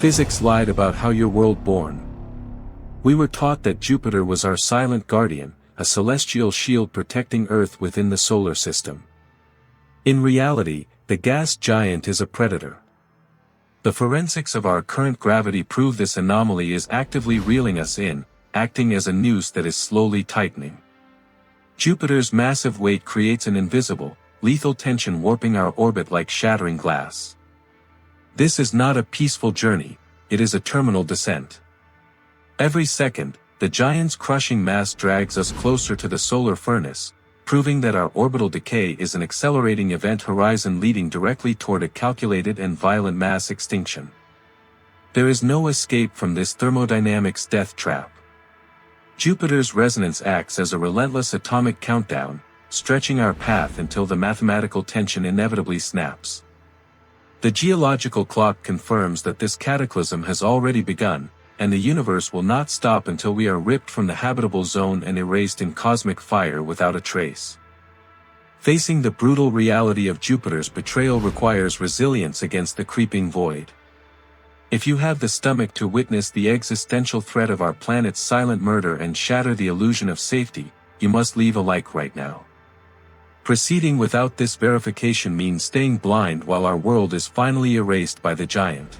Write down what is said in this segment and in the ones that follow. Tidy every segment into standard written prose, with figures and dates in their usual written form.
Physics lied about how your world born. We were taught that Jupiter was our silent guardian, a celestial shield protecting Earth within the solar system. In reality, the gas giant is a predator. The forensics of our current gravity prove this anomaly is actively reeling us in, acting as a noose that is slowly tightening. Jupiter's massive weight creates an invisible, lethal tension warping our orbit like shattering glass. This is not a peaceful journey, it is a terminal descent. Every second, the giant's crushing mass drags us closer to the solar furnace, proving that our orbital decay is an accelerating event horizon leading directly toward a calculated and violent mass extinction. There is no escape from this thermodynamics death trap. Jupiter's resonance acts as a relentless atomic countdown, stretching our path until the mathematical tension inevitably snaps. The geological clock confirms that this cataclysm has already begun, and the universe will not stop until we are ripped from the habitable zone and erased in cosmic fire without a trace. Facing the brutal reality of Jupiter's betrayal requires resilience against the creeping void. If you have the stomach to witness the existential threat of our planet's silent murder and shatter the illusion of safety, you must leave a like right now. Proceeding without this verification means staying blind while our world is finally erased by the giant.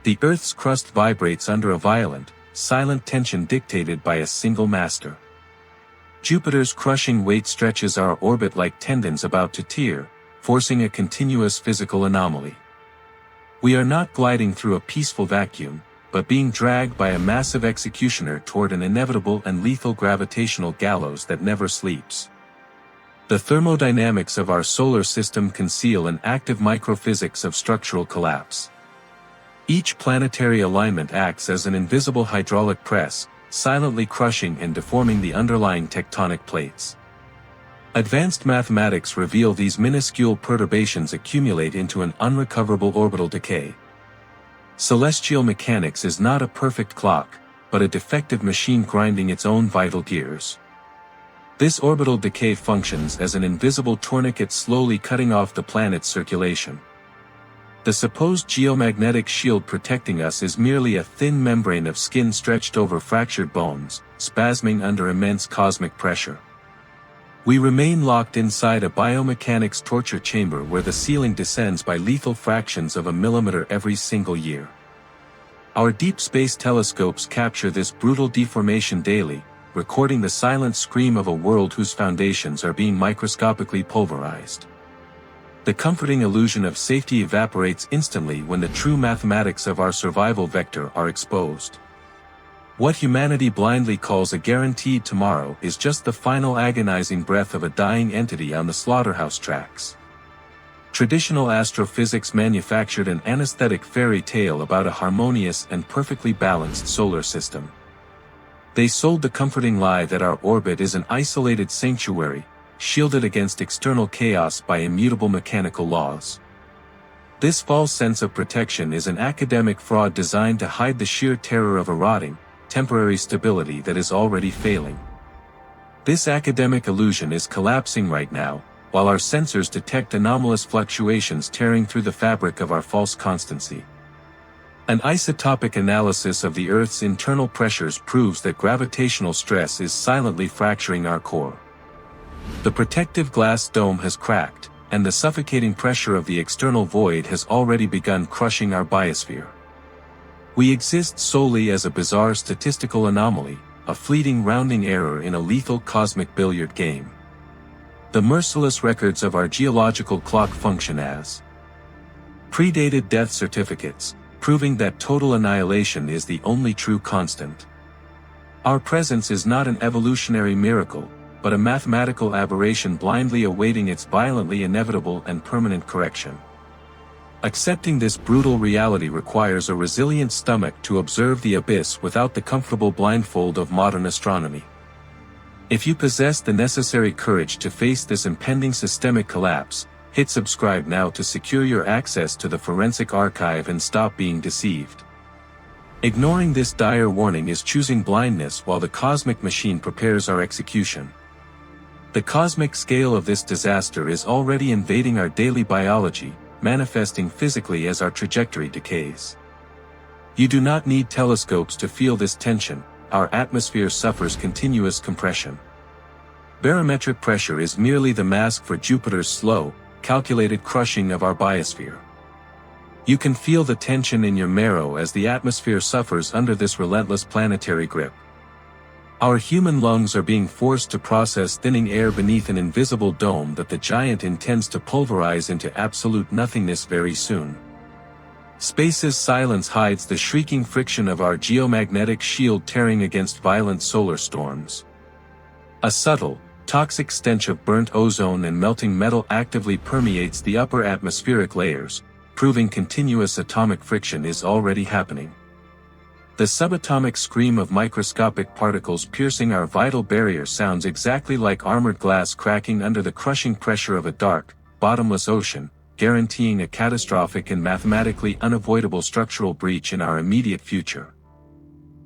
The Earth's crust vibrates under a violent, silent tension dictated by a single master. Jupiter's crushing weight stretches our orbit like tendons about to tear, forcing a continuous physical anomaly. We are not gliding through a peaceful vacuum, but being dragged by a massive executioner toward an inevitable and lethal gravitational gallows that never sleeps. The thermodynamics of our solar system conceal an active microphysics of structural collapse. Each planetary alignment acts as an invisible hydraulic press, silently crushing and deforming the underlying tectonic plates. Advanced mathematics reveal these minuscule perturbations accumulate into an unrecoverable orbital decay. Celestial mechanics is not a perfect clock, but a defective machine grinding its own vital gears. This orbital decay functions as an invisible tourniquet slowly cutting off the planet's circulation. The supposed geomagnetic shield protecting us is merely a thin membrane of skin stretched over fractured bones, spasming under immense cosmic pressure. We remain locked inside a biomechanics torture chamber where the ceiling descends by lethal fractions of a millimeter every single year. Our deep space telescopes capture this brutal deformation daily, recording the silent scream of a world whose foundations are being microscopically pulverized. The comforting illusion of safety evaporates instantly when the true mathematics of our survival vector are exposed. What humanity blindly calls a guaranteed tomorrow is just the final agonizing breath of a dying entity on the slaughterhouse tracks. Traditional astrophysics manufactured an anesthetic fairy tale about a harmonious and perfectly balanced solar system. They sold the comforting lie that our orbit is an isolated sanctuary, shielded against external chaos by immutable mechanical laws. This false sense of protection is an academic fraud designed to hide the sheer terror of a rotting, temporary stability that is already failing. This academic illusion is collapsing right now, while our sensors detect anomalous fluctuations tearing through the fabric of our false constancy. An isotopic analysis of the Earth's internal pressures proves that gravitational stress is silently fracturing our core. The protective glass dome has cracked, and the suffocating pressure of the external void has already begun crushing our biosphere. We exist solely as a bizarre statistical anomaly, a fleeting rounding error in a lethal cosmic billiard game. The merciless records of our geological clock function as predated death certificates, proving that total annihilation is the only true constant. Our presence is not an evolutionary miracle, but a mathematical aberration blindly awaiting its violently inevitable and permanent correction. Accepting this brutal reality requires a resilient stomach to observe the abyss without the comfortable blindfold of modern astronomy. If you possess the necessary courage to face this impending systemic collapse, hit subscribe now to secure your access to the forensic archive and stop being deceived. Ignoring this dire warning is choosing blindness while the cosmic machine prepares our execution. The cosmic scale of this disaster is already invading our daily biology, manifesting physically as our trajectory decays. You do not need telescopes to feel this tension. Our atmosphere suffers continuous compression. Barometric pressure is merely the mask for Jupiter's slow, calculated crushing of our biosphere. You can feel the tension in your marrow as the atmosphere suffers under this relentless planetary grip. Our human lungs are being forced to process thinning air beneath an invisible dome that the giant intends to pulverize into absolute nothingness very soon. Space's silence hides the shrieking friction of our geomagnetic shield tearing against violent solar storms. A subtle, toxic stench of burnt ozone and melting metal actively permeates the upper atmospheric layers, proving continuous atomic friction is already happening. The subatomic scream of microscopic particles piercing our vital barrier sounds exactly like armored glass cracking under the crushing pressure of a dark, bottomless ocean, guaranteeing a catastrophic and mathematically unavoidable structural breach in our immediate future.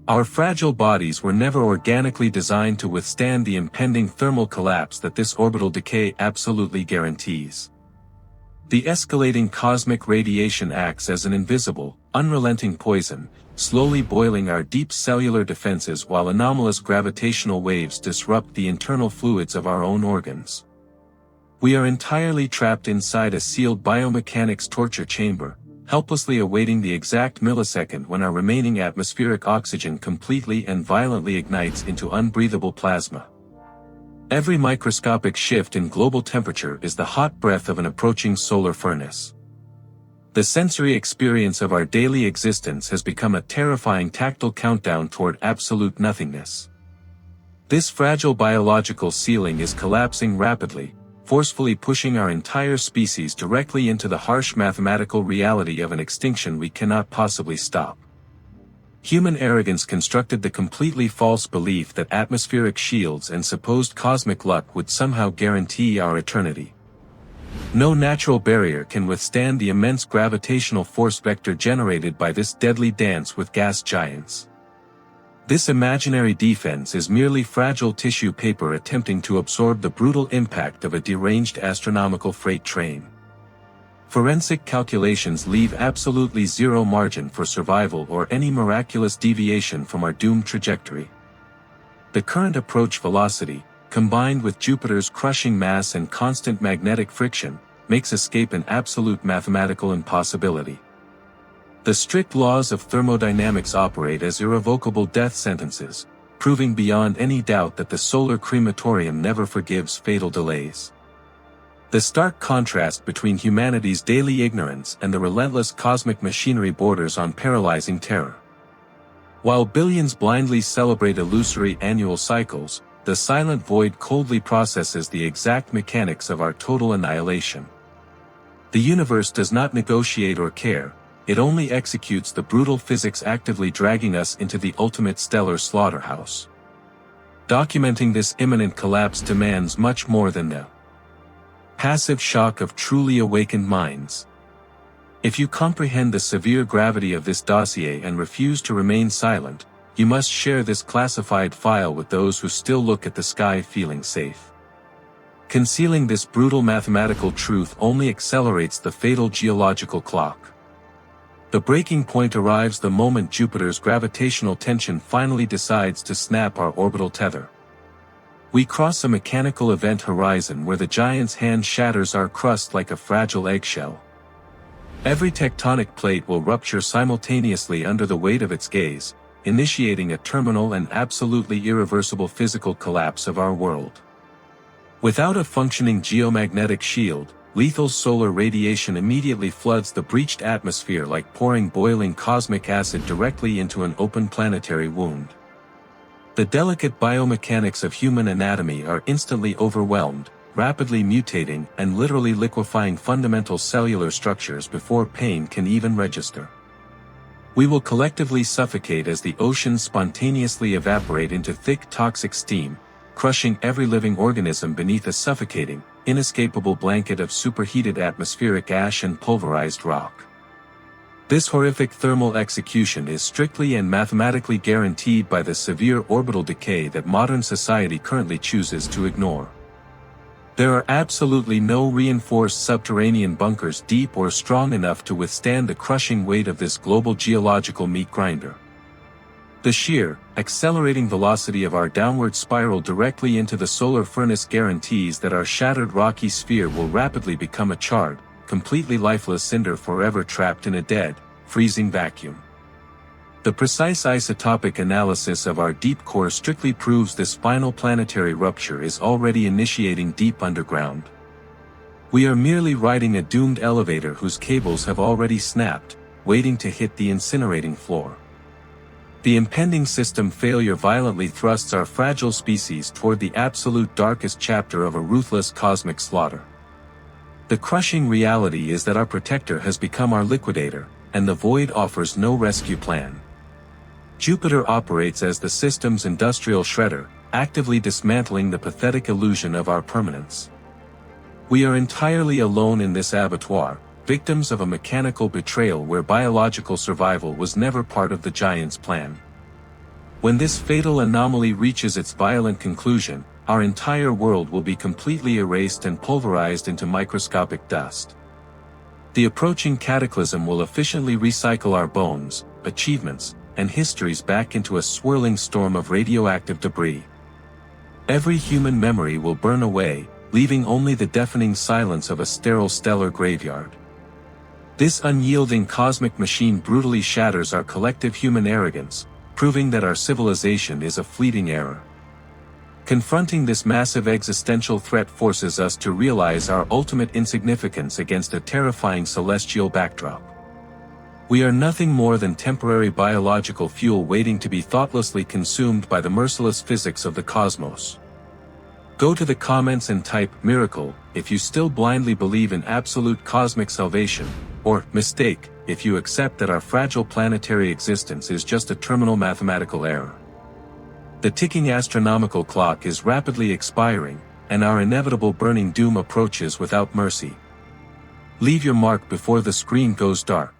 Our fragile bodies were never organically designed to withstand the impending thermal collapse that this orbital decay absolutely guarantees. The escalating cosmic radiation acts as an invisible, unrelenting poison, slowly boiling our deep cellular defenses while anomalous gravitational waves disrupt the internal fluids of our own organs. We are entirely trapped inside a sealed biomechanics torture chamber, helplessly awaiting the exact millisecond when our remaining atmospheric oxygen completely and violently ignites into unbreathable plasma. Every microscopic shift in global temperature is the hot breath of an approaching solar furnace. The sensory experience of our daily existence has become a terrifying tactile countdown toward absolute nothingness. This fragile biological ceiling is collapsing rapidly, forcefully pushing our entire species directly into the harsh mathematical reality of an extinction we cannot possibly stop. Human arrogance constructed the completely false belief that atmospheric shields and supposed cosmic luck would somehow guarantee our eternity. No natural barrier can withstand the immense gravitational force vector generated by this deadly dance with gas giants. This imaginary defense is merely fragile tissue paper attempting to absorb the brutal impact of a deranged astronomical freight train. Forensic calculations leave absolutely zero margin for survival or any miraculous deviation from our doomed trajectory. The current approach velocity, combined with Jupiter's crushing mass and constant magnetic friction, makes escape an absolute mathematical impossibility. The strict laws of thermodynamics operate as irrevocable death sentences, proving beyond any doubt that the solar crematorium never forgives fatal delays. The stark contrast between humanity's daily ignorance and the relentless cosmic machinery borders on paralyzing terror. While billions blindly celebrate illusory annual cycles, the silent void coldly processes the exact mechanics of our total annihilation. The universe does not negotiate or care, it only executes the brutal physics actively dragging us into the ultimate stellar slaughterhouse. Documenting this imminent collapse demands much more than the passive shock of truly awakened minds. If you comprehend the severe gravity of this dossier and refuse to remain silent, you must share this classified file with those who still look at the sky feeling safe. Concealing this brutal mathematical truth only accelerates the fatal geological clock. The breaking point arrives the moment Jupiter's gravitational tension finally decides to snap our orbital tether. We cross a mechanical event horizon where the giant's hand shatters our crust like a fragile eggshell. Every tectonic plate will rupture simultaneously under the weight of its gaze, initiating a terminal and absolutely irreversible physical collapse of our world. Without a functioning geomagnetic shield, lethal solar radiation immediately floods the breached atmosphere like pouring boiling cosmic acid directly into an open planetary wound. The delicate biomechanics of human anatomy are instantly overwhelmed, rapidly mutating and literally liquefying fundamental cellular structures before pain can even register. We will collectively suffocate as the oceans spontaneously evaporate into thick toxic steam, crushing every living organism beneath a suffocating, inescapable blanket of superheated atmospheric ash and pulverized rock. This horrific thermal execution is strictly and mathematically guaranteed by the severe orbital decay that modern society currently chooses to ignore. There are absolutely no reinforced subterranean bunkers deep or strong enough to withstand the crushing weight of this global geological meat grinder. The sheer, accelerating velocity of our downward spiral directly into the solar furnace guarantees that our shattered rocky sphere will rapidly become a charred, completely lifeless cinder forever trapped in a dead, freezing vacuum. The precise isotopic analysis of our deep core strictly proves this final planetary rupture is already initiating deep underground. We are merely riding a doomed elevator whose cables have already snapped, waiting to hit the incinerating floor. The impending system failure violently thrusts our fragile species toward the absolute darkest chapter of a ruthless cosmic slaughter. The crushing reality is that our protector has become our liquidator, and the void offers no rescue plan. Jupiter operates as the system's industrial shredder, actively dismantling the pathetic illusion of our permanence. We are entirely alone in this abattoir, victims of a mechanical betrayal where biological survival was never part of the giant's plan. When this fatal anomaly reaches its violent conclusion, our entire world will be completely erased and pulverized into microscopic dust. The approaching cataclysm will efficiently recycle our bones, achievements, and histories back into a swirling storm of radioactive debris. Every human memory will burn away, leaving only the deafening silence of a sterile stellar graveyard. This unyielding cosmic machine brutally shatters our collective human arrogance, proving that our civilization is a fleeting error. Confronting this massive existential threat forces us to realize our ultimate insignificance against a terrifying celestial backdrop. We are nothing more than temporary biological fuel waiting to be thoughtlessly consumed by the merciless physics of the cosmos. Go to the comments and type "miracle" if you still blindly believe in absolute cosmic salvation, or "mistake" if you accept that our fragile planetary existence is just a terminal mathematical error. The ticking astronomical clock is rapidly expiring, and our inevitable burning doom approaches without mercy. Leave your mark before the screen goes dark.